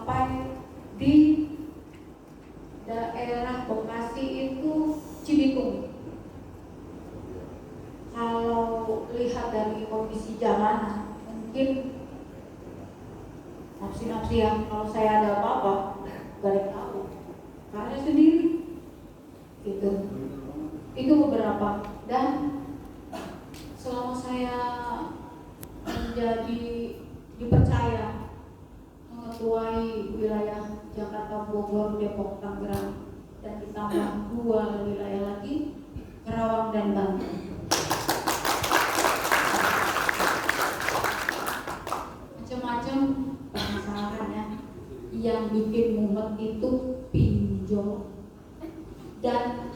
sampai di daerah Bekasi itu Cibitung. Kalau lihat dari kondisi jalanan, mungkin nafsi-nafsi yang kalau saya ada apa-apa gak ada yang tahu, karena sendiri gitu. Itu beberapa. Dan selama saya menjadi dipercaya mengetuai wilayah Jakarta, Bogor, Depok, Tangerang, dan ditambah 2 wilayah lagi, Karawang dan Banten. Macam-macam masalahnya. Yang bikin mumet itu pinjol. Dan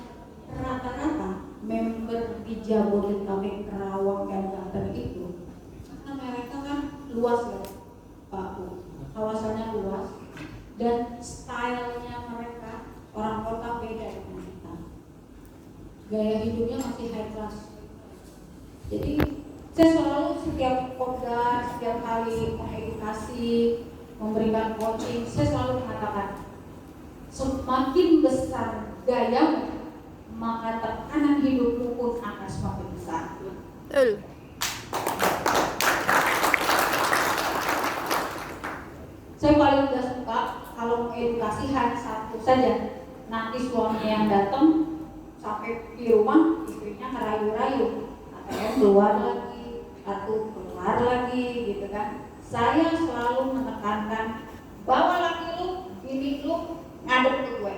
rata-rata member di Jabodetabek, Karawang dan Banten itu, karena mereka kan luas ya Pak Bu, kawasannya luas, dan stylenya mereka orang kota beda dengan kita. Gaya hidupnya masih high class. Jadi saya selalu setiap podcast, setiap kali mengedukasi, memberikan coaching, saya selalu mengatakan semakin besar gayamu, maka tekanan hidupmu pun akan semakin besar. Saya paling gak suka kalau mengedukasi hanya satu saja. Nanti suaminya yang datang, sampai di rumah istrinya ngerayu-rayu, katanya keluar lagi, atau keluar lagi, gitu kan. Saya selalu menekankan, bawa laki lu, bini lu, ngadep ke gue.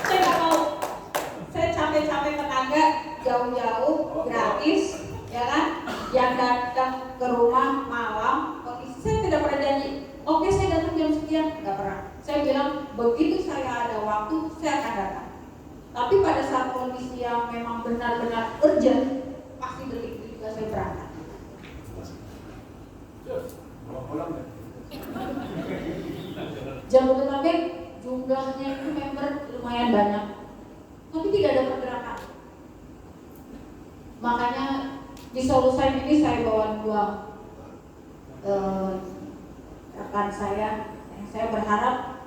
Saya gak mau, saya capek-capek tetangga, jauh-jauh, gratis, ya kan? Yang datang ke rumah malam, kondisi saya tidak pernah janji, oke saya datang jam sekian, nggak pernah. Saya bilang begitu saya ada waktu saya akan datang. Tapi pada saat kondisi yang memang benar-benar urgent, pasti detik itu juga saya berangkat. Jabodetabek jumlahnya itu member lumayan banyak, tapi tidak ada pergerakan. Makanya di Solusen ini saya bawa 2 rekan saya yang saya berharap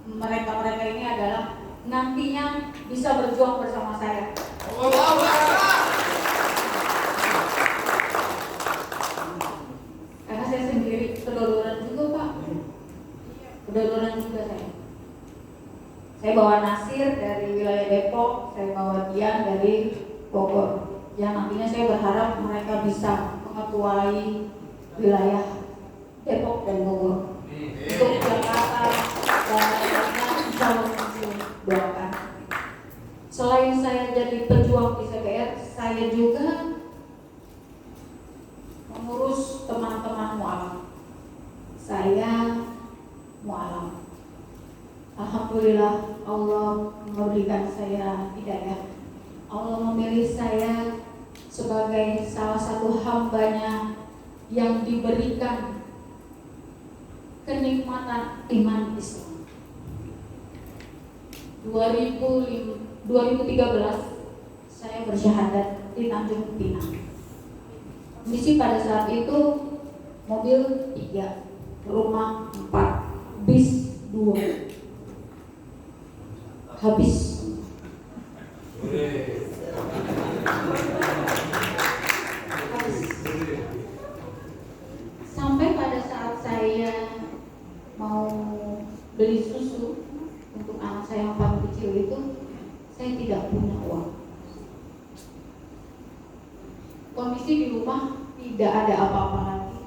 mereka ini adalah nantinya bisa berjuang bersama saya. Karena saya sendiri keduluran juga Pak, keduluran juga saya. Saya bawa Nasir dari wilayah Depok, saya bawa Dian dari Bogor. Yang nantinya saya berharap mereka bisa mengetuai wilayah Depok dan Bogor. Untuk Jakarta dan lainnya insya Allah doakan. Selain saya jadi pejuang di CBR, saya juga mengurus teman-teman mualaf. Saya mualaf. Alhamdulillah Allah memberikan saya hidayah. Allah memilih saya sebagai salah satu hambanya yang diberikan kenikmatan iman Islam. 2013 saya bersyahadat di Tanjung Pinang. Misi pada saat itu mobil 3, rumah 4, bis 2. Habis. Sampai pada saat saya mau beli susu untuk anak saya yang paling kecil itu, saya tidak punya uang. Kondisi di rumah tidak ada apa-apa lagi,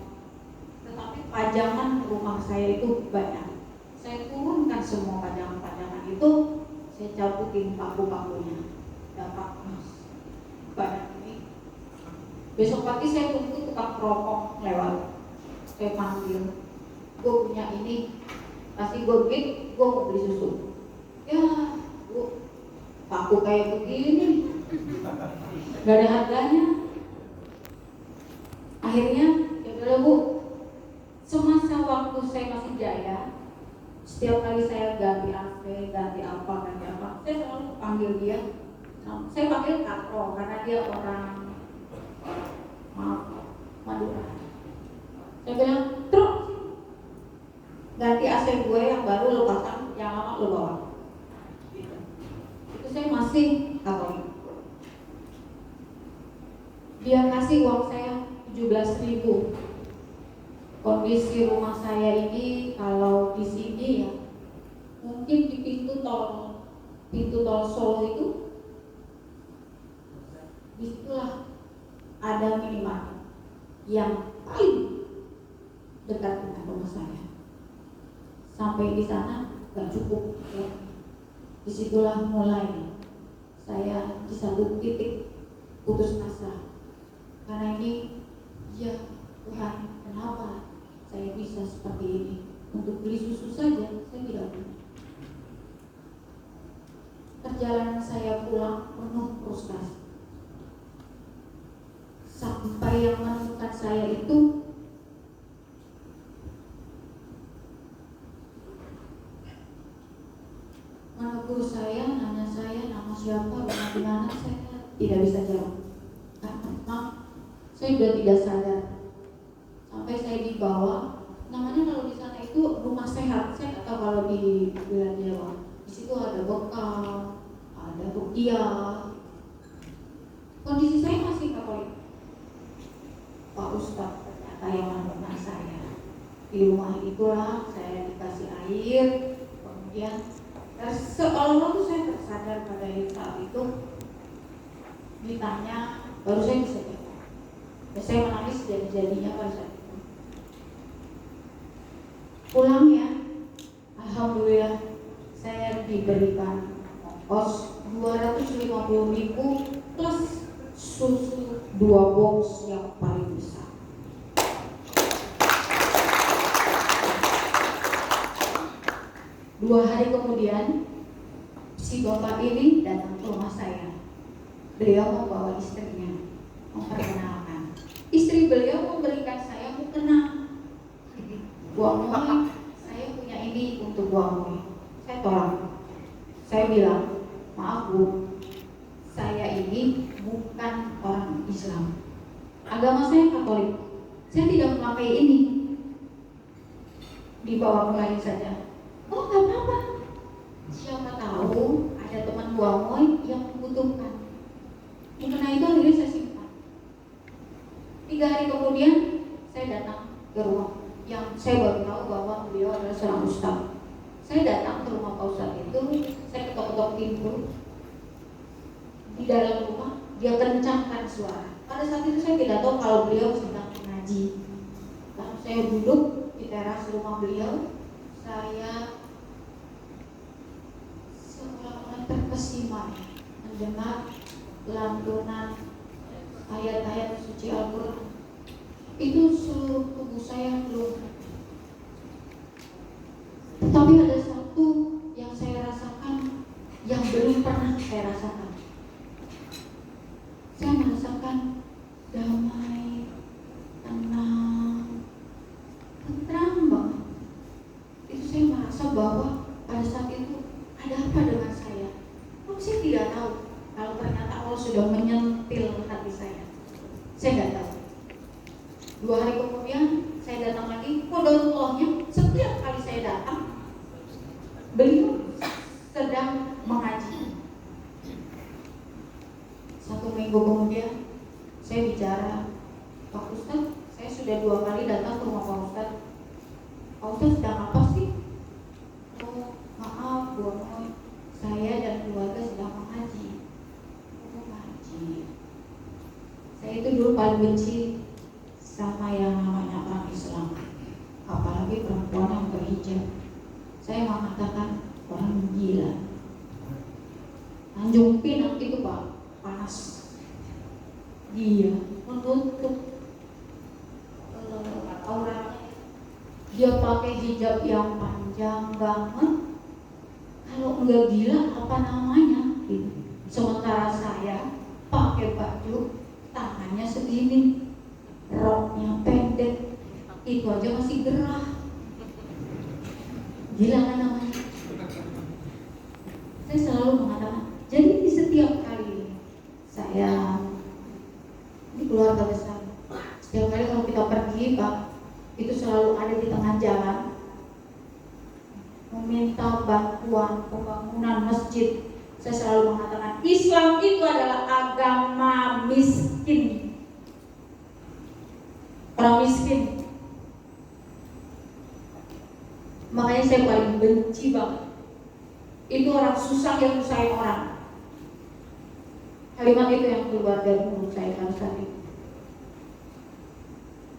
tetapi pajangan rumah saya itu banyak. Saya turunkan semua pajangan-pajangan itu, saya cabutin paku-pakunya. Dapat mas banyak ini. Besok pagi saya tunggu tukang rokok lewat, saya panggil, gue punya ini, kasih gue duit, gue mau beli susu. Ya bu, paku kayak begini gak ada harganya. Akhirnya ya udah bu, semasa waktu saya masih jaya, setiap kali saya ganti AC, ganti apa, saya selalu panggil dia. Saya panggil Katro karena dia orang maaf, Madura. Saya bilang, truk, ganti AC gue yang baru lo pasang, yang lama lo bawa. Itu saya masih Katolik. Dia kasih uang saya 17.000. Kondisi rumah saya ini kalau di sini ya, mungkin di pintu tol Solo itu, disitulah ada minimarket yang paling dekat dengan rumah saya. Sampai di sana gak cukup ya. Disitulah mulai saya di satu titik putus asa. Karena ini, ya Tuhan, kenapa saya bisa seperti ini? Untuk beli susu saja saya tidak punya. Perjalanan saya pulang penuh frustasi. Sampai yang menemukan saya itu menegur saya, nanya saya nama siapa, rumah di mana, saya tidak bisa jawab. Karena saya sudah tidak sadar. Sampai saya dibawa, namanya kalau di sana itu rumah sehat. Saya nggak tahu kalau di wilayah Jawa. Di situ ada bekal, ada rukiah. Kondisi saya masih Katolik. Pak Ustadz ternyata yang menemukan saya. Di rumah itulah saya dikasih air, kemudian seolah-olah saya tersadar pada saat itu. Ditanya, baru saya bisa jawab. Ya, saya menangis jadi-jadinya pada saat itu. Pulang ya, alhamdulillah saya diberikan ongkos 250.000 plus susu 2 box yang paling besar. Dua hari kemudian si bapak ini datang ke rumah saya. Beliau membawa istrinya, memperkenalkan. Istri beliau memberikan saya mukena. Bu Amoy, saya punya ini untuk Bu Amoy. Saya tolak. Saya bilang, maaf Bu, saya ini bukan orang Islam. Agama saya Katolik. Saya tidak memakai ini. Dibawa kembali saja. Oh, gak apa-apa. Siapa tahu ada teman Bu Amoy yang membutuhkan. Mukena itu akhirnya saya simpan. 3 hari kemudian saya datang ke rumah yang saya baru tahu bahwa beliau adalah seorang ustaz. Saya datang ke rumah Pak Ustadz itu, saya ketok-ketok pintu. Di dalam rumah dia kencangkan suara. Pada saat itu saya tidak tahu kalau beliau sedang mengaji. Lalu saya duduk di teras rumah beliau. Saya seolah-olah terkesima mendengar lantunan ayat-ayat suci Al-Quran. Itu seluruh tubuh saya belum. Tetapi ada satu yang saya rasakan yang belum pernah saya rasakan. Saya merasakan damai, tenang, tentram banget. Itu saya merasa bahwa pada saat itu ada apa dengan saya. Kok saya tidak tahu kalau ternyata Allah sudah menyentil hati saya. Saya nggak tahu. 2 hari kemudian saya datang lagi. Qadarullahnya setiap kali saya datang, beliau sedang mengaji. 1 minggu kemudian saya bicara, Pak Ustadz, saya sudah 2 kali datang ke rumah Pak Ustadz. Pak Ustadz sedang apa sih? Oh, maaf Bu Amoy, saya dan keluarga sedang mengaji. Oh, mengaji. Saya itu dulu paling benci sama yang namanya orang Islam, apalagi perempuan yang berhijab. Saya mengatakan orang gila. Tanjung Pinang itu Pak, panas. Dia menutup auratnya. Dia pakai hijab yang panjang banget. Kalau enggak gila apa namanya? Sementara saya pakai baju tangannya segini, roknya pendek, itu aja masih gerah. Gila kan namanya? Saya selalu mengatakan, jadi di setiap kali saya di keluarga besar, setiap kali kalau selalu ada di tengah jalan meminta bantuan pembangunan masjid, saya selalu mengatakan Islam itu adalah agama miskin, orang miskin. Makanya saya paling benci banget itu orang susah yang nyusahin orang. Kalimat itu yang keluar dari mulut saya pada saat itu.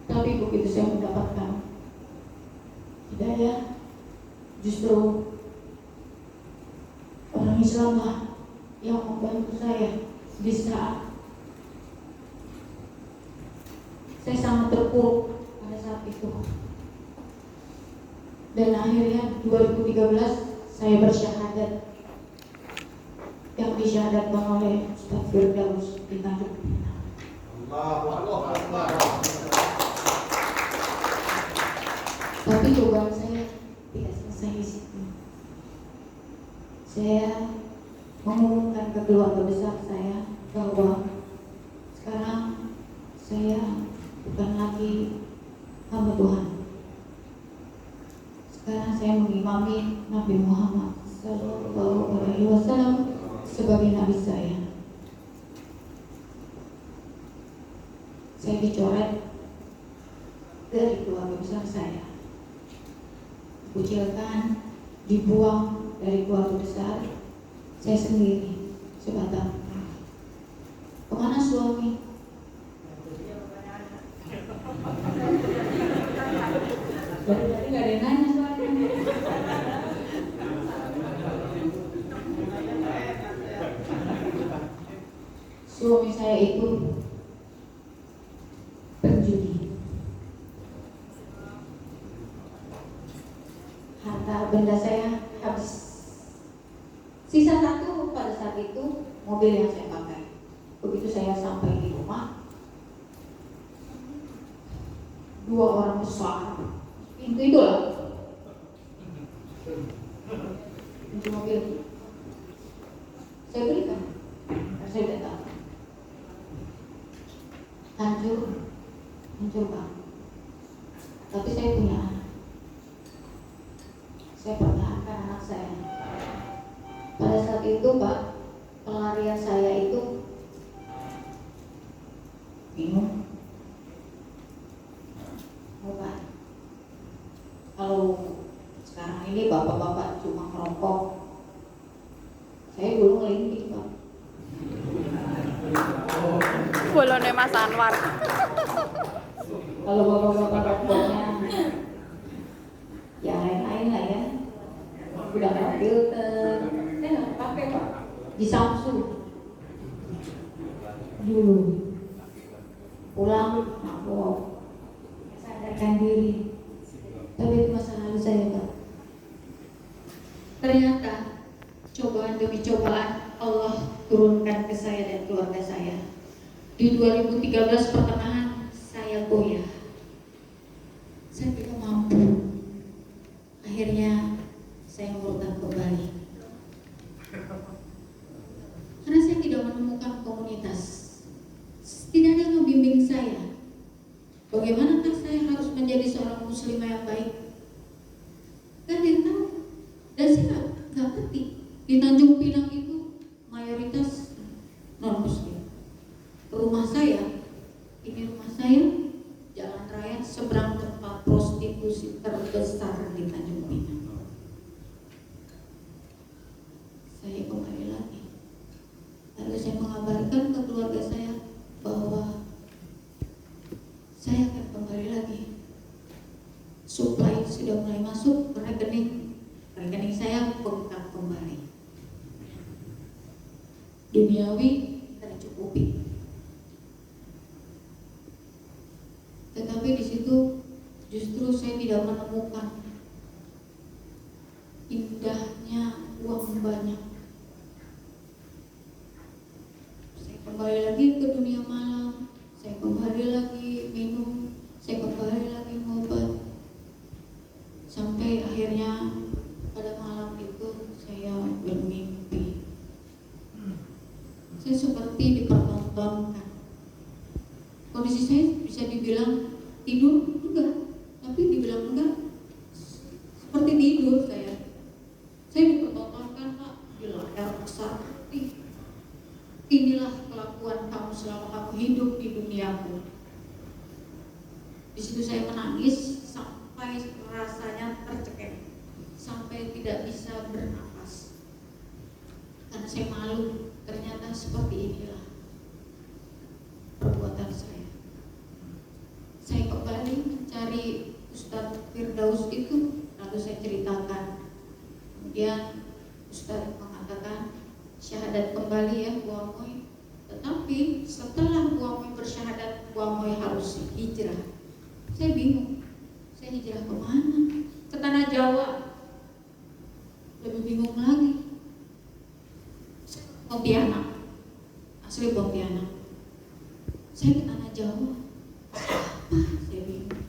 Tapi begitu saya mendapatkan hidayah, justru orang Islam lah yang membantu saya di saat saya sangat terpuruk pada saat itu. Dan akhirnya 2013 saya bersyahadat, yang disyahadatkan oleh Ustaz Firdaus di Tanjung Pinang. Allahu Akbar. Tapi cobaan saya tidak selesai di situ. Saya mengumumkan ke keluarga besar saya bahwa sekarang saya bukan lagi hamba Tuhan. Sekarang saya mengimami Nabi Muhammad Sallallahu Alaihi Wasallam sebagai Nabi saya. Saya dicoret dari keluarga besar saya, dikucilkan, dibuang dari keluarga besar. Saya sendiri sebatang. Kemana suami? Dari tadi nggak ada yang nanya soalnya. Suami saya itu penjudi. Harta benda saya habis. Sisa satu pada saat itu mobil yang saya pakai. Begitu saya sampai di rumah, 2 orang besar pintu itu lah, pintu mobil saya berikan, saya datang hancur Pak. Tapi saya punya anak, saya pertahankan anak saya. Pada saat itu Pak, pelarian saya itu minum, obat. Kalau sekarang ini bapak-bapak cuma ngerokok, saya dulu ngelinting Pak. Bolone Mas Anwar. Kalau bapak-bapak rokoknya yang lain-lain lah ya, udah nggak filter, saya nggak pakai Pak. Di Samsung dulu pulang mabok, sadarkan diri. Tapi itu masa lalu saya Pak. Ternyata cobaan demi cobaan Allah turunkan ke saya dan keluarga saya. Di 2013 pertengahan saya goyah, saya tidak mampu. Akhirnya saya murtad kembali karena saya tidak menemukan komunitas. Tidak ada yang membimbing saya. Bagaimanakah saya harus menjadi seorang muslimah yang baik? Gak ada yang tahu. Dan saya gak ngerti. Di Tanjung Pinang itu mayoritas non muslim. Rumah saya, ini rumah saya, jalan raya seberang tempat prostitusi terbesar di Tanjung Pinang. Saya kembali lagi. Lalu saya mengabarkan ke keluarga saya bahwa saya akan kembali lagi. Suplai sudah mulai masuk ke rekening saya bengkak kembali. Duniawi tercukupi. Tetapi di situ justru saya tidak menemukan indahnya uang banyak. Saya kembali lagi ke dunia malam, saya kembali lagi minum, saya kembali lagi ngobat. Sampai akhirnya pada malam itu saya bermimpi. Saya seperti dipertontonkan. Kondisi saya bisa dibilang tidur enggak, tapi di Di situ saya menangis sampai rasanya tercekik, sampai tidak bisa bernafas karena saya malu. Ternyata seperti inilah perbuatan saya. Saya kembali mencari Ustadz Firdaus itu, lalu saya ceritakan. Kemudian Ustadz mengatakan syahadat kembali ya Bu Amoy. Tetapi setelah Bu Amoy bersyahadat, Bu Amoy harus hijrah. Saya bingung, saya hijrah kemana? Ke tanah Jawa. Lebih bingung lagi. Pontianak, asli Pontianak. Saya ke tanah Jawa. Apa? Saya bingung.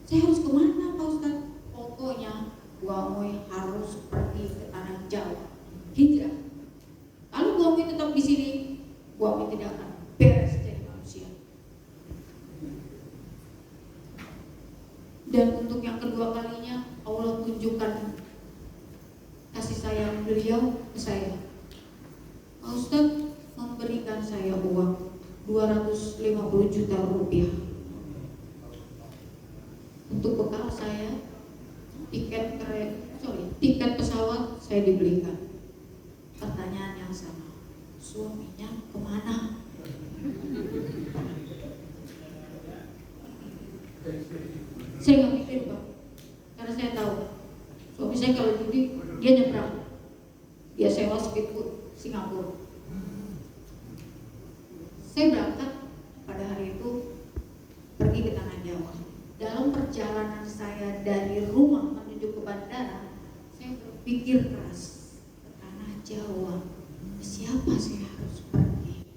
Saya harus kemana Pak Ustadz? Pokoknya Bu Amoy harus pergi ke tanah Jawa, hijrah. Kalau Bu Amoy tetap di sini, Bu Amoy tidak akan beres jadi manusia. Dan untuk yang kedua kalinya Allah tunjukkan kasih sayang beliau ke saya. Pak Ustadz memberikan saya uang 250 juta rupiah untuk bekal saya. Tiket pesawat saya dibelikan. Pertanyaan yang sama, suaminya kemana? Saya nggak mikir Pak, karena saya tahu suami saya kalau judi dia nyebrang, dia sewa speedboat Singapura. Saya berangkat pada hari itu pergi ke tanah Jawa. Dalam perjalanan saya dari rumah menuju ke bandara, saya berpikir keras, ke tanah Jawa, siapa saya harus pergi,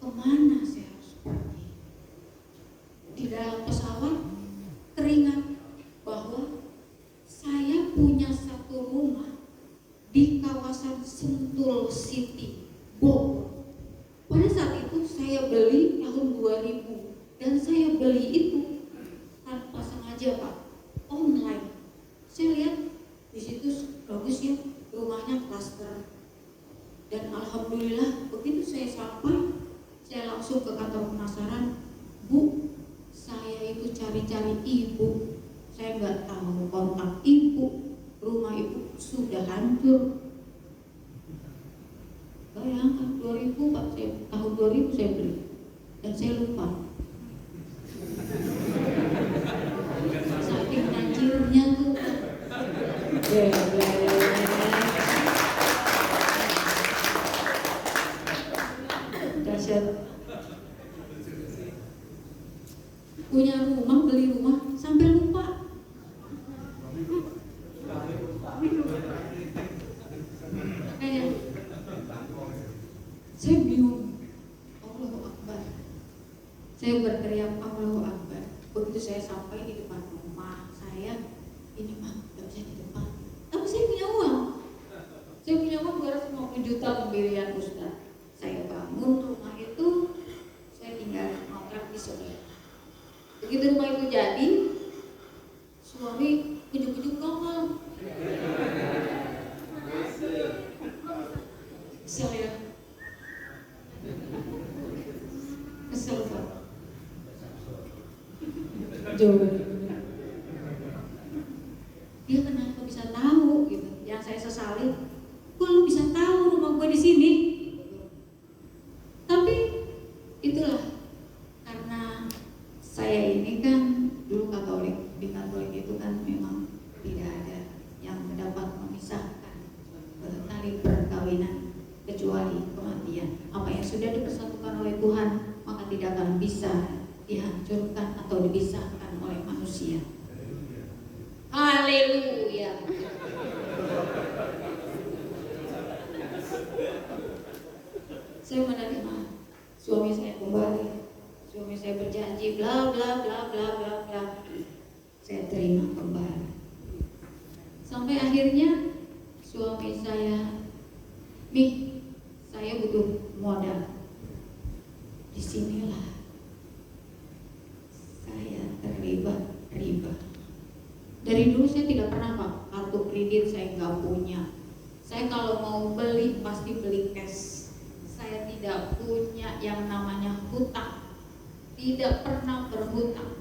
kemana saya harus pergi. Di dalam pesawat teringat bahwa saya punya satu rumah di kawasan Sentul City, Bogor. Pada saat itu saya beli tahun 2000 dan saya beli itu tanpa sengaja Pak, online. Saya lihat di situ bagus ya, rumahnya klaster. Dan alhamdulillah begitu saya sampai, saya langsung ke kantor pemasaran. Bu, saya itu cari-cari ibu, saya nggak tahu kontak ibu, rumah ibu sudah hancur. Bayangkan 2000 Pak, tahun 2000 saya beli dan saya lupa. Saking tajirnya tuh. Dahsyat. Punya rumah, beli rumah sampai lupa. Kayak saya bingung. Allahu Akbar. Saya berteriak Allahu Akbar. Begitu saya sampai di depan rumah saya, ini mah gak bisa di depan. Tapi saya punya uang. Saya punya uang 250 juta pembelian Ustaz. Saya bangun rumah itu, saya tinggal ngontrak di sini. Begitu rumah itu jadi, suami ujuk-ujuk ngomong. Kesel ya. Kesel Pak. Jauh. Dia kenapa bisa tahu gitu? Yang saya sesali, kok lu bisa tahu rumah gue di sini? Tapi itulah karena saya ini kan dulu Katolik. Di Katolik itu kan memang tidak ada yang dapat memisahkan tali perkawinan kecuali kematian. Apa yang sudah dipersatukan oleh Tuhan maka tidak akan bisa dihancurkan atau dipisahkan oleh manusia. Haleluya. Saya menerima suami saya kembali. Suami saya berjanji bla bla bla bla bla bla. Saya terima kembali. Sampai akhirnya suami saya, "Mi, saya butuh modal." Disinilah saya terlibat riba. Dari dulu saya tidak pernah Pak, kartu kredit saya nggak punya. Saya kalau mau beli pasti beli cash. Saya tidak punya yang namanya hutang, tidak pernah berhutang.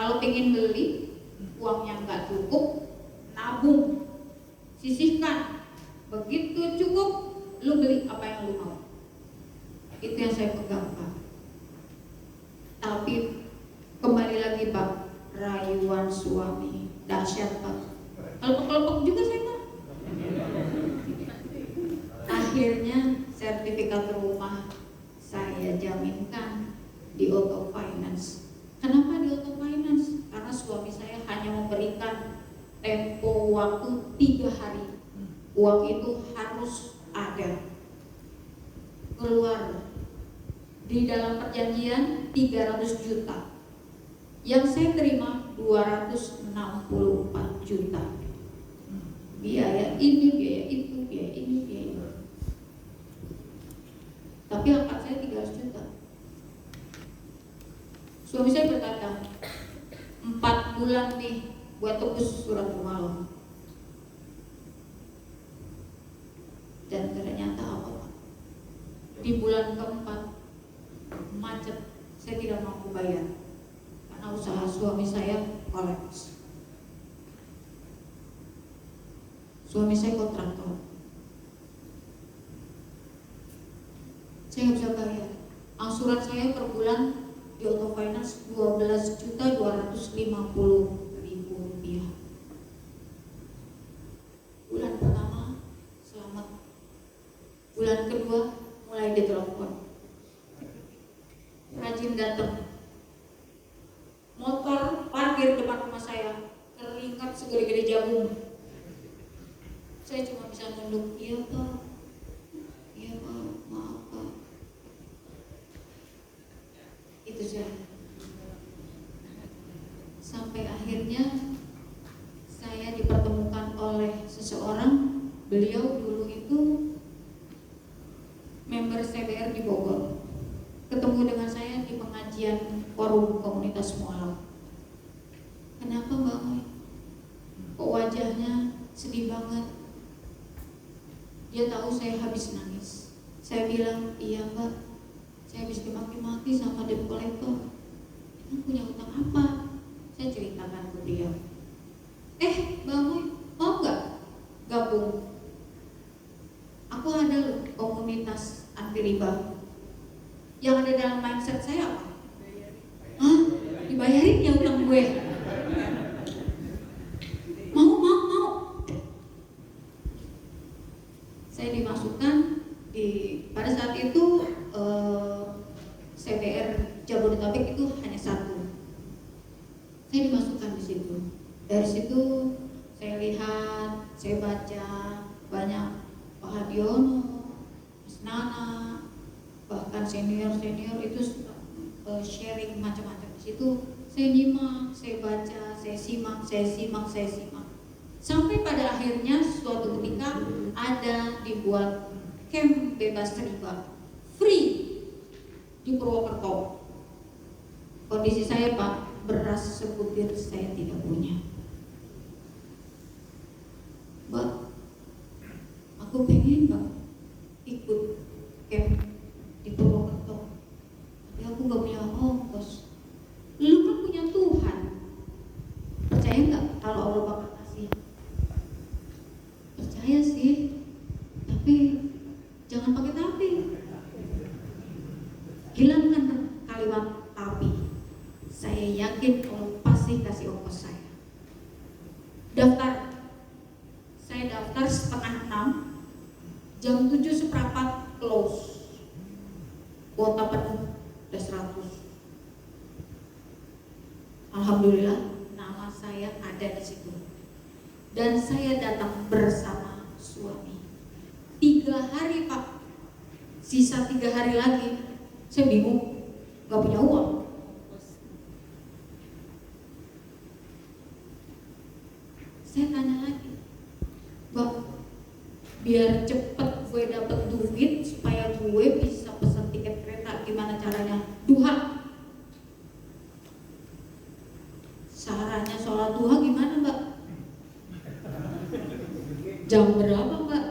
Kalau pengen beli, uangnya nggak cukup, nabung, sisihkan. Begitu cukup, lu beli apa yang lu mau. Itu yang saya pegang, Pak. Tapi kembali lagi, Pak, rayuan suami dahsyat, Pak. Kelompok-kelompok juga saya, Pak. Akhirnya sertifikat rumah saya jaminkan di auto finance. Kenapa di auto finance? Karena suami saya hanya memberikan tempo waktu 3 hari. Uang itu harus ada keluar di dalam perjanjian 300 juta. Yang saya terima 264 juta. Biaya ini, biaya itu, biaya ini, biaya itu. Tapi angkat saya 300 juta. Suami saya berkata, 4 bulan nih buat tebus surat rumah lo. Dan ternyata apa, Pak? Di bulan keempat macet, saya tidak mampu bayar karena usaha suami saya kolaps. Suami saya kontraktor, saya nggak bisa bayar. Angsuran saya per bulan di auto finance 12.250.000 rupiah. Bulan pertama selamat, bulan kedua mulai ditelepon, rajin datang, motor parkir depan rumah saya, keringat segede-gede jagung. Saya cuma bisa nunduk, iya Pak, iya Pak, maaf Pak. Itu saja. Sampai akhirnya saya dipertemukan oleh seseorang. Beliau dulu itu member CBR di Bogor. Ketemu dengan saya di pengajian forum komunitas mualaf. Kenapa Mbak Moy? Kok wajahnya sedih banget? Dia tahu saya habis nangis. Saya bilang, iya Mbak, saya habis dimaki-maki sama debt collector. Kamu punya utang apa? Saya ceritakan ke beliau. Mbak Moy, mau nggak gabung? Aku ada loh komunitas anti riba. Yang ada dalam mindset saya apa? Hah? Dibayarin ya utang gue? Mau. Saya dimasukkan pada saat itu CBR Jabodetabek itu hanya satu. Saya dimasukkan di situ. Dari situ saya lihat, saya baca banyak Pak Hadiono, Mas Nana, bahkan senior itu sharing macam-macam di situ. Saya nyimak, saya baca, saya simak. Sampai pada akhirnya suatu ketika ada dibuat camp bebas riba free di Purwokerto. Kondisi saya, Pak, beras sebutir saya tidak punya. Mbak, aku pengen Mbak ikut camp di Purwokerto, tapi aku gak punya ongkos. Lu kan punya Tuhan, percaya nggak kalau Allah bakal kasih? Percaya sih, tapi jangan pakai tapi. Hilangkan kalimat tapi. Saya yakin Allah pasti kasih ongkos saya. Daftar. Saya daftar 5:30, jam 7:15 close. Kuota penuh udah 100. Alhamdulillah nama saya ada di situ. Dan saya datang bersama suami. 3 hari Pak, sisa 3 hari lagi. Saya bingung, gak punya uang. Saya tanya lagi, Mbak, biar cepet gue dapet duit supaya gue bisa pesan tiket kereta, gimana caranya? Duha. Caranya sholat duha gimana Mbak? Jam berapa Mbak?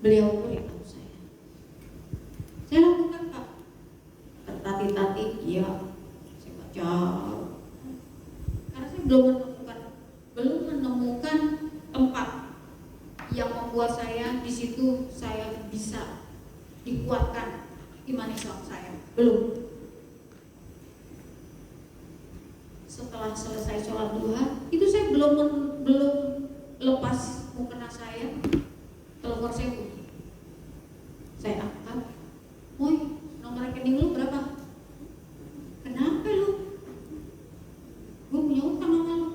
Beliau beritahu saya. Saya lakukan Pak. Tertatih-tatih, iya. Saya jauh. Karena saya belum menemukan tempat yang membuat saya di situ saya bisa dikuatkan iman Islam saya. Belum. Setelah selesai sholat duha, itu saya belum lepas mukena saya, telepon saya bunyi. Saya angkat, "Moy, nomor rekening lu berapa?" "Kenapa lu?" "Gue punya utang sama lu."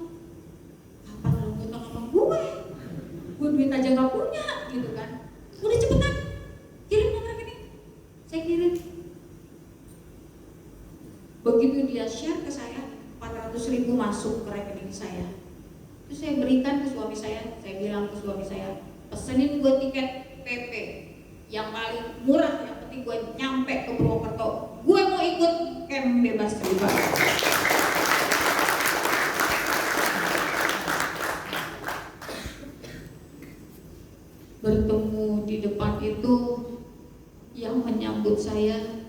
"Kapan lu utang sama gue? Gue duit aja gak punya," gitu kan. "Udah cepetan, kirim nomor rekening." Saya kirim. Begitu dia share ke saya, 400.000 masuk ke rekening saya. Itu saya berikan ke suami saya bilang ke suami saya, "Pesenin gue tiket PP yang paling murah, yang penting gue nyampe ke Purwokerto. Gue mau ikut camp bebas riba." Bertemu di depan itu yang menyambut saya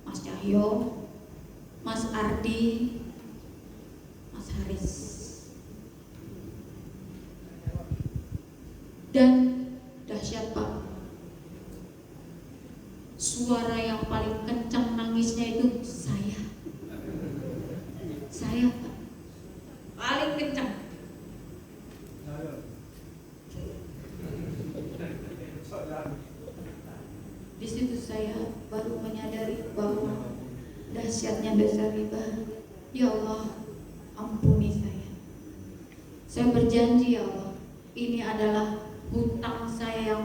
Mas Cahyo, Mas Ardi, Mas Haris. Dan dahsyat Pak, suara yang paling kencang nangisnya itu saya Pak, paling kencang. Di situ saya baru menyadari bahwa dahsyatnya dosa riba. Ya Allah, ampuni saya. Saya berjanji ya Allah, ini adalah hutang saya yang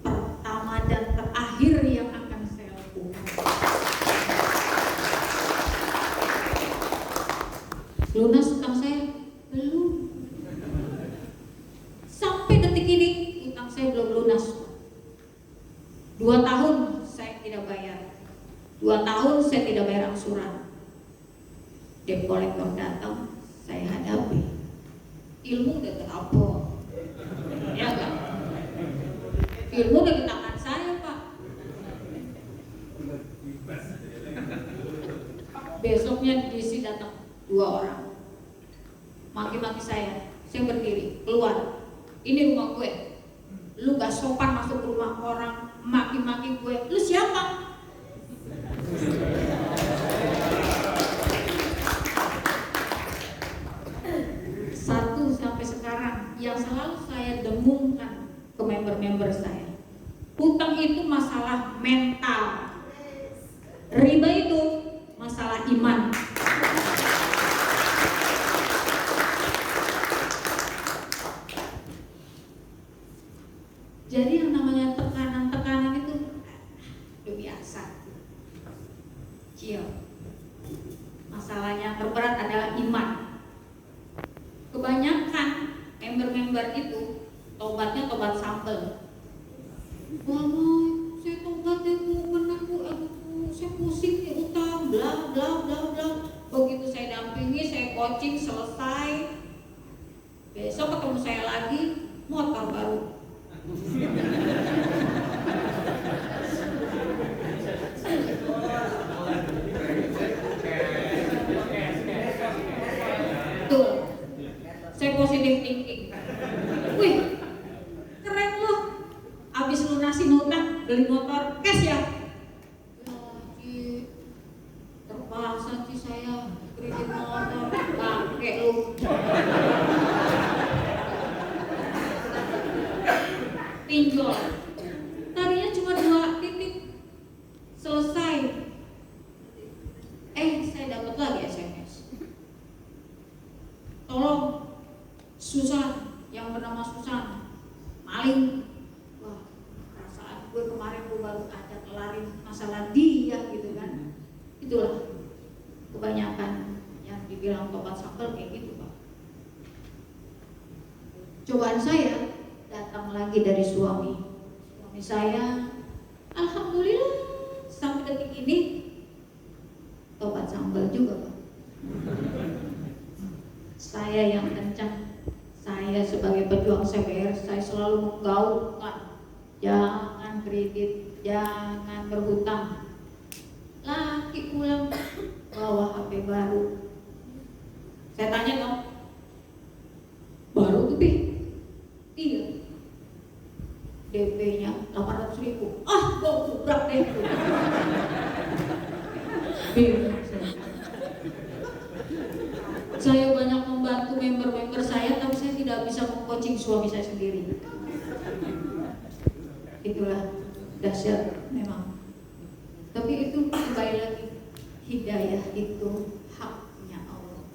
pertama dan terakhir yang akan saya lakukan. Lunas hutang saya? Belum. Sampai detik ini hutang saya belum lunas. 2 tahun saya tidak bayar. 2 tahun saya tidak bayar angsuran. Debt collector datang, saya hadapi. Ilmu udah terapor, ya kan? Ilmu udah di tangan saya Pak. Besoknya diisi datang 2 orang, maki-maki saya berdiri keluar. Ini rumah gue, lu gak sopan masuk ke rumah orang, maki-maki gue. Lu siapa? Satu sampai sekarang yang selalu saya dengungkan ke member-member saya, hutang itu masalah mental, riba itu masalah iman. Jadi yang namanya tekanan-tekanan itu udah biasa. Cil. Masalahnya terberat adalah iman. Kebanyakan member-member itu tobatnya tobat sambel. Wah, saya tobat deh Bu, benar Bu, saya pusing nih utang, bla bla bla bla. Begitu saya dampingi, saya coaching selesai, besok ketemu saya lagi, motor baru. Tuh, saya positif thinking. Wih, keren loh. Abis lunasin hutang, beli motor cash ya. Terpaksa sih saya kredit motor, bangke lu. Pinjol. Tadinya cuma 2 titik. Selesai. Saya dapat lagi SMS. Tolong, Susan, yang bernama Susan, maling. Wah, perasaan gue kemarin gue baru aja kelarin masalah dia gitu kan. Itulah kebanyakan yang dibilang tobat sambal kayak gitu Pak. Cobaan saya datang lagi dari suami saya. Alhamdulillah sampai detik ini tobat sambal juga Pak. Saya yang kencang, saya sebagai pejuang CBR, saya selalu menggaungkan jangan kredit, jangan berhutang. Laki pulang bawa HP baru, Saya banyak membantu member-member saya, tapi saya tidak bisa meng-coaching suami saya sendiri. Itulah dahsyat memang. Tapi itu kembali lagi, hidayah itu haknya Allah.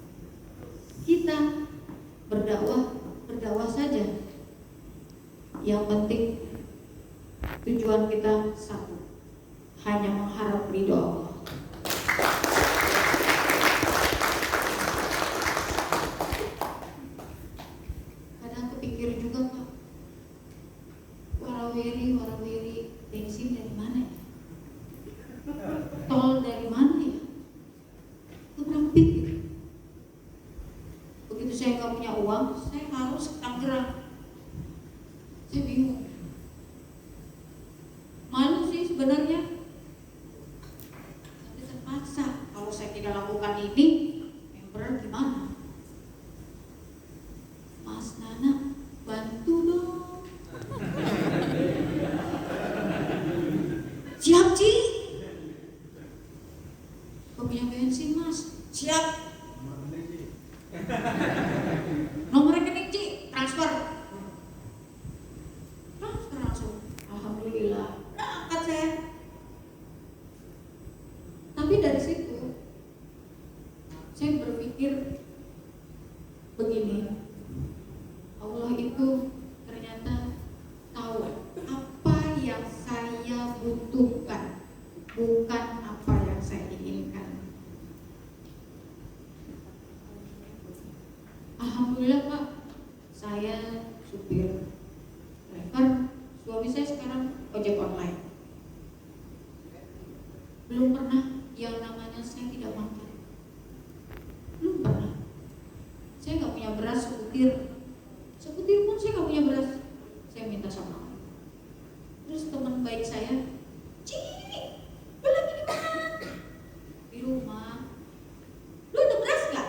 Kita berdakwah saja. Yang penting tujuan kita satu, hanya mengharap ridho Allah. Kadang kepikir juga Pak, warawiri bensin dari mana ya? Tol dari mana ya? Keberapit gitu. Begitu saya nggak punya uang, saya harus ke Tangerang. Saya bingung. Malu sih sebenarnya, tapi terpaksa. Kalau saya tidak lakukan ini, member gimana? Mas Nana, bantu dong. Siap Ci. Kau punya bensin Mas? Siap. Nomor rekening Ci, transfer langsung. Alhamdulillah, angkat saya. Tapi dari situ saya berpikir begini, Allah itu ternyata tahu apa yang saya butuhkan, bukan apa yang saya inginkan. Alhamdulillah Pak, saya supir driver, suami saya sekarang ojek online. Belum pernah yang namanya saya tidak makan, belum pernah. Saya nggak punya beras sebutir pun saya nggak punya beras. Saya minta sama Allah. Terus teman baik saya, Ci, lu lagi di mana? Di rumah. Lu ada beras nggak?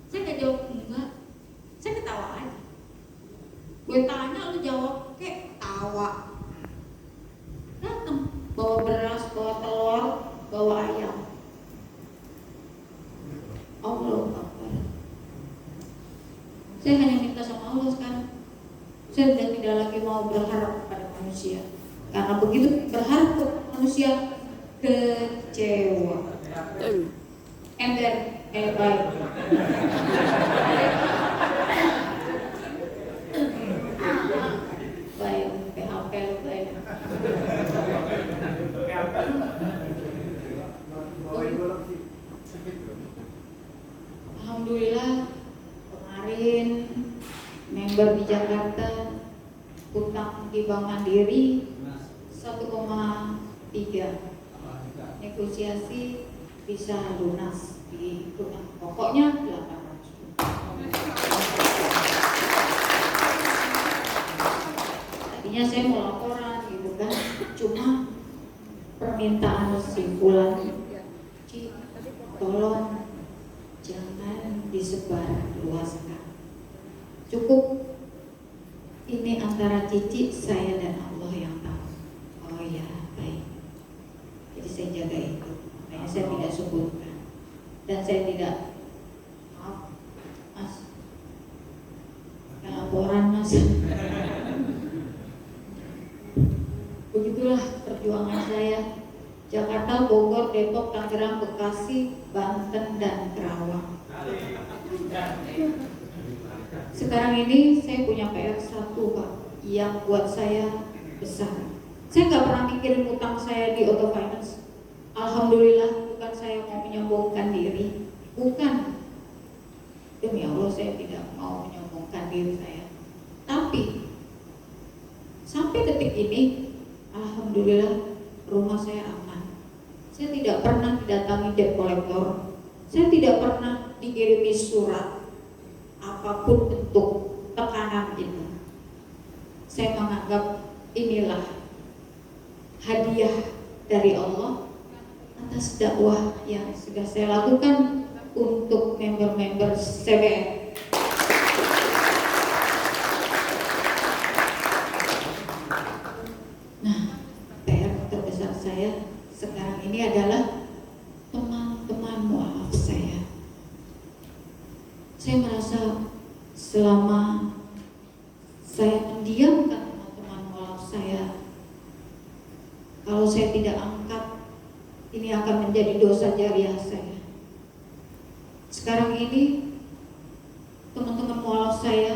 Saya nggak jawab enggak. Saya ketawa aja. Gue tanya lu jawab kek tawa. Datang bawa beras, bawa telur, bawa ayam. Allah Akbar. Saya hanya minta sama Allah sekarang. Saya sudah tidak lagi mau berharap pada manusia. Karena begitu berharap ke manusia, kecewa. Ember, baik. Baik, PHP baik. Alhamdulillah kemarin member di Jakarta utang di Bank Mandiri 1,3, negosiasi bisa lunas di hitungan pokoknya 800. Tadinya saya mau laporan gitu kan, cuma permintaan kesimpulan, Ci, tolong jangan disebar luaskan. Cukup ini antara Cici, saya dan Allah yang tahu. Oh ya, baik. Jadi saya jaga itu. Makanya saya tidak sebutkan. Dan saya tidak, maaf, Mas, laporan Mas. Begitulah perjuangan saya. Jakarta, Bogor, Depok, Tangerang, Bekasi, Banten, dan Kerawang. Sekarang ini saya punya PR satu Pak, yang buat saya besar. Saya nggak pernah mikirin utang saya di auto finance. Alhamdulillah, bukan saya mau menyombongkan diri, bukan. Demi Allah saya tidak mau menyombongkan diri saya. Tapi sampai detik ini, alhamdulillah rumah saya aman. Saya tidak pernah didatangi debt collector. Saya tidak pernah dikirimi surat apapun bentuk tekanan itu. Saya menganggap inilah hadiah dari Allah atas dakwah yang sudah saya lakukan untuk member-member CBN. Nah, PR terbesar saya sekarang ini adalah teman-teman mualaf saya merasa selama saya mendiamkan teman-teman mualaf saya, kalau saya tidak angkat, ini akan menjadi dosa jariah saya. Sekarang ini teman-teman mualaf saya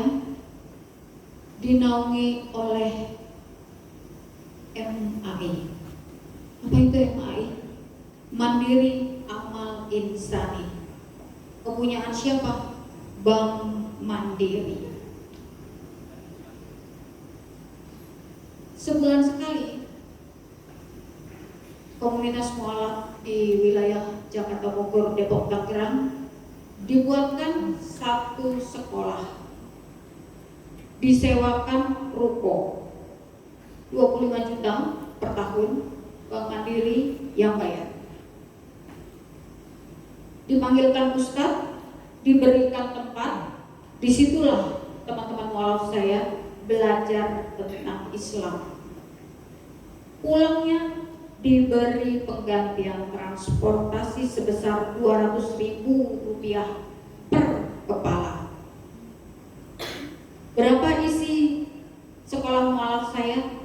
dinaungi oleh MAI. Apa itu MAI? Mandiri Amal Insani. Kepunyaan siapa? Bank Mandiri. Sebulan sekali komunitas mualaf di wilayah Jakarta, Bogor, Depok, Tangerang dibuatkan satu sekolah, disewakan ruko 25 juta per tahun, Bank Mandiri yang bayar. Dipanggilkan ustadz, diberikan tempat, disitulah teman-teman mualaf saya belajar tentang Islam. Pulangnya diberi penggantian transportasi sebesar Rp200.000 per kepala. Berapa isi sekolah mualaf saya?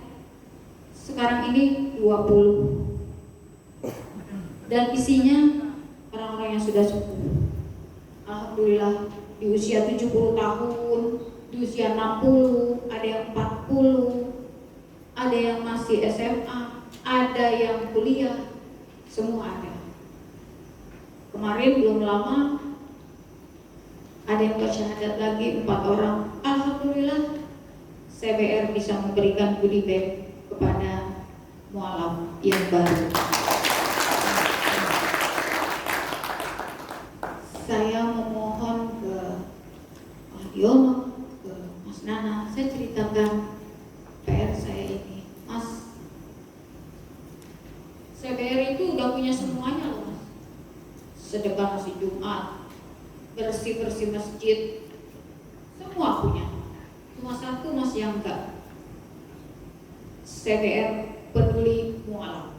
Sekarang ini 20. Dan isinya orang-orang yang sudah sepuh. Alhamdulillah, di usia 70 tahun, di usia 60, ada yang 40, ada yang masih SMA, ada yang kuliah, semua ada. Kemarin belum lama ada yang bersyahadat lagi 4 orang. Alhamdulillah, CBR bisa memberikan goodie bag kepada mualaf yang baru. Saya memohon ke Pak Yono, ke Mas Nana, saya ceritakan PR saya ini. Mas, CBR itu udah punya semuanya loh, Mas. Sedekah nasi Jumat, bersih-bersih masjid, semua punya. Cuma satu Mas yang enggak. CBR peduli mualaf.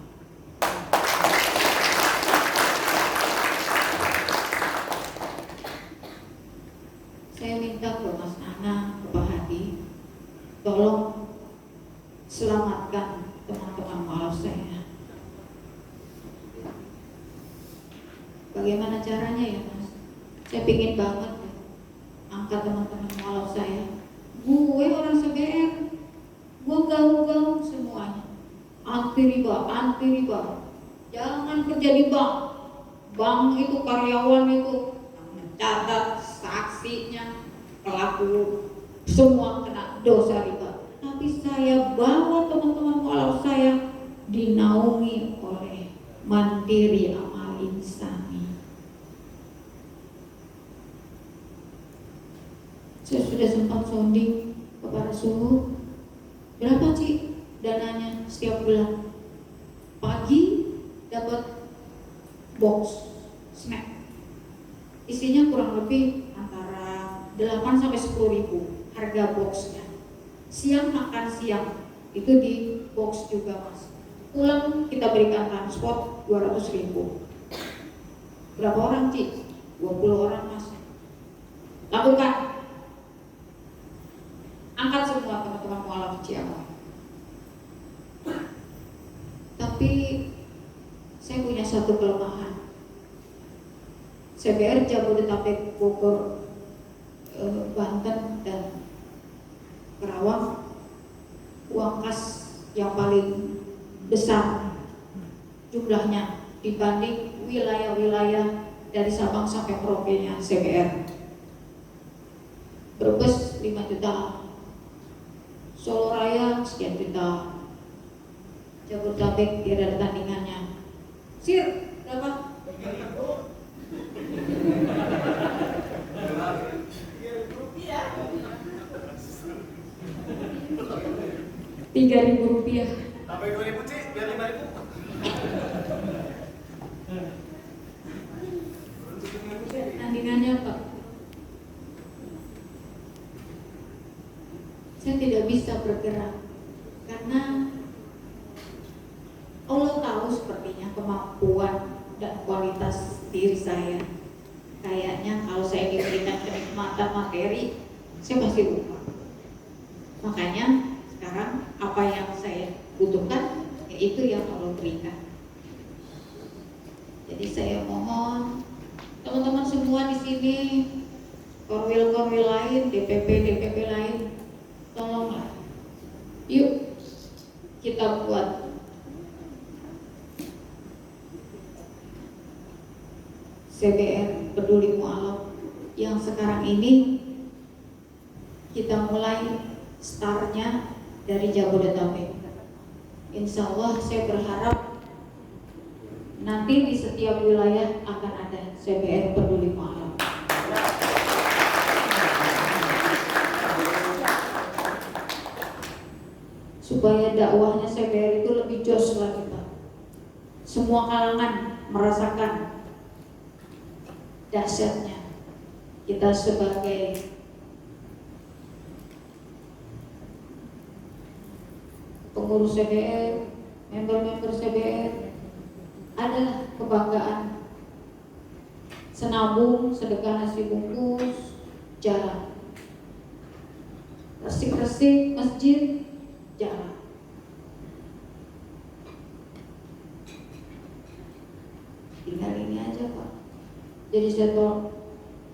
Saya minta ke Mas Nana, ke Pak Hadi, tolong selamatkan teman-teman mualaf saya. Bagaimana caranya ya Mas? Saya pingin banget ya, angkat teman-teman mualaf saya. Gue orang CBR, gue gaung-gaung semuanya. Anti riba. Jangan kerja di bank. Bank itu karyawan itu mencatat saksinya, pelaku semua kena dosa riba. Tapi saya bawa teman-teman mualaf saya dinaungi oleh Mandiri Amal Insani. Saya sudah sempat sounding kepada suhu, berapa sih dananya setiap bulan? Pagi dapat box snack, isinya kurang lebih antara 8 sampai 10 ribu harga boxnya. Siang makan siang itu di box juga Mas. Pulang kita berikan transport 200.000. Berapa orang Ci? 20 orang Mas. Lakukan. Angkat semua teman-teman mualaf Ciawi. Tapi saya punya satu kelemahan. CBR Jabodetabek, Bogor, Banten dan Karawang, uang kas yang paling besar jumlahnya dibanding wilayah-wilayah dari Sabang sampai Merauke-nya CBR. Brebes 5 juta, Solo Raya sekian juta, Jabodetabek tidak ada tandingannya. Sir, berapa? 3.000 rupiah. Sampai 2.000 Ci, biar 5.000. Tandingannya Pak, saya tidak bisa bergerak karena Allah tahu sepertinya kemampuan dan kualitas diri saya. Kayaknya kalau saya diberikan kenikmatan materi, saya pasti lupa. Makanya sekarang apa yang saya butuhkan, yaitu yang Allah berikan. Jadi saya mohon teman-teman semua di sini, korwil lain, DPP lain, tolonglah, yuk kita buat CBR Peduli Mu'alaf yang sekarang ini kita mulai startnya dari Jabodetabek. Insya Allah saya berharap nanti di setiap wilayah akan ada CBR Peduli Mu'alaf. Supaya dakwahnya CBR itu lebih jos lagi Pak. Semua kalangan merasakan dahsyatnya kita sebagai pengurus CBR, member-member CBR, adalah kebanggaan. Senabung, sedekah nasi bungkus, jalan. Resik-resik masjid, jalan. Tinggal ini aja Pak. Jadi saya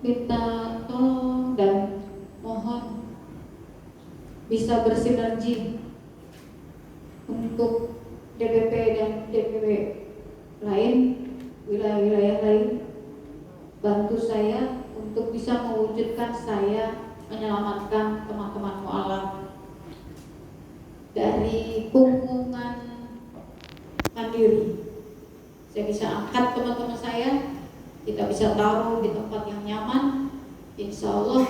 minta tolong dan mohon bisa bersinergi untuk DPP dan DPW lain, wilayah-wilayah lain, bantu saya untuk bisa mewujudkan saya menyelamatkan teman-teman mu'alaf dari kungkungan mandiri. Saya bisa angkat teman-teman saya, kita bisa taruh di tempat yang nyaman. Insya Allah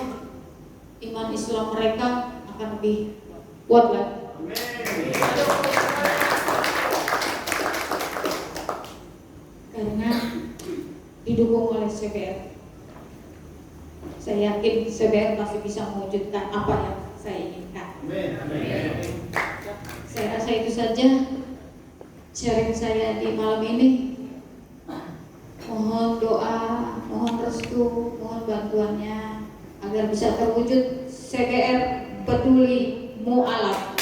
iman Islam mereka akan lebih kuat lagi. Karena didukung oleh CBR, saya yakin CBR pasti bisa mewujudkan apa yang saya inginkan. Saya rasa itu saja sharing saya di malam ini. Mohon doa, mohon restu, mohon bantuannya agar bisa terwujud CBR Peduli Mu'alaf.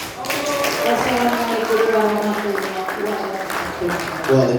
Wassalamualaikum warahmatullahi wabarakatuh.